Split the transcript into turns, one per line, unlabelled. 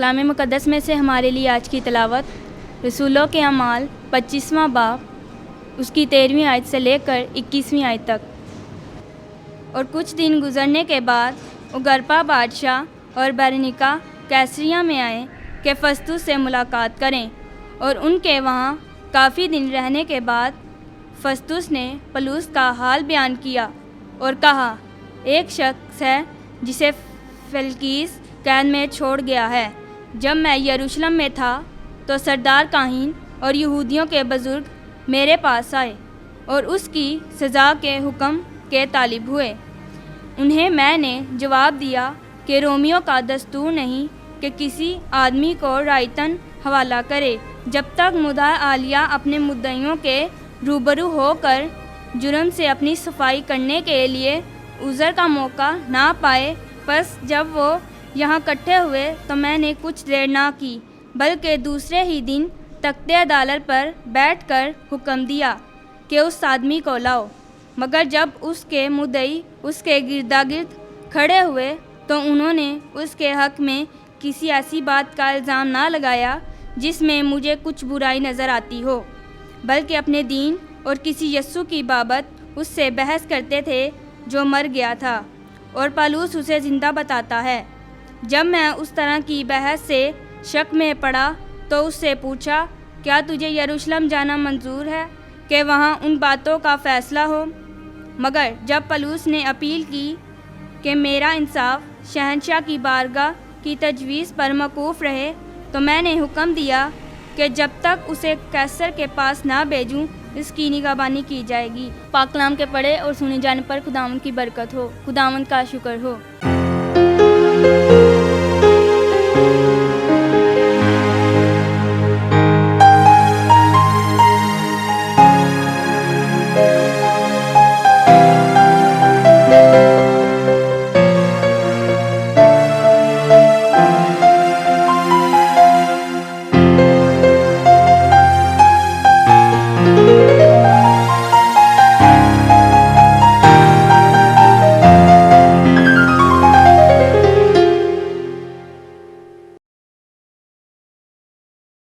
कलाम मुक़द्दस में से हमारे लिए आज की तिलावत रसूलों के अमाल 25वां बाब उसकी 13वीं आयत से लेकर 21वीं आयत तक। और कुछ दिन गुजरने के बाद उगरपा बादशाह और बरनीका कैसरिया में आए कि फस्तुस से मुलाकात करें, और उनके वहाँ काफ़ी दिन रहने के बाद फस्तुस ने पलूस का हाल बयान किया और कहा, एक शख्स है जिसे फेलिक्स कैद में छोड़ गया है। जब मैं यरूशलेम में था तो सरदार काहीन और यहूदियों के बुज़ुर्ग मेरे पास आए और उसकी सज़ा के हुक्म के तालिब हुए। उन्हें मैंने जवाब दिया कि रोमियों का दस्तूर नहीं कि किसी आदमी को रायतन हवाला करे जब तक मुद्दा आलिया अपने मुद्दइयों के रूबरू होकर जुर्म से अपनी सफाई करने के लिए उज़र का मौका ना पाए। बस जब वो यहाँ इकट्ठे हुए तो मैंने कुछ देर ना की, बल्कि दूसरे ही दिन तख्ते अदालत पर बैठकर हुक्म दिया कि उस आदमी को लाओ। मगर जब उसके मुद्दई उसके गिरदागिर्द खड़े हुए तो उन्होंने उसके हक़ में किसी ऐसी बात का इल्ज़ाम ना लगाया जिसमें मुझे कुछ बुराई नज़र आती हो, बल्कि अपने दीन और किसी यस्सु की बाबत उससे बहस करते थे जो मर गया था, और पलूस उसे ज़िंदा बताता है। जब मैं उस तरह की बहस से शक में पड़ा तो उससे पूछा, क्या तुझे यरूशलेम जाना मंजूर है कि वहाँ उन बातों का फ़ैसला हो? मगर जब पलूस ने अपील की कि मेरा इंसाफ शहंशाह की बारगाह की तजवीज़ पर मौकूफ़ रहे, तो मैंने हुक्म दिया कि जब तक उसे कैसर के पास ना भेजूं इसकी निगहबानी की जाएगी। पाक कलाम के पढ़े और सुने जाने पर खुदावंद की बरकत हो। खुदावंद का शुक्र हो।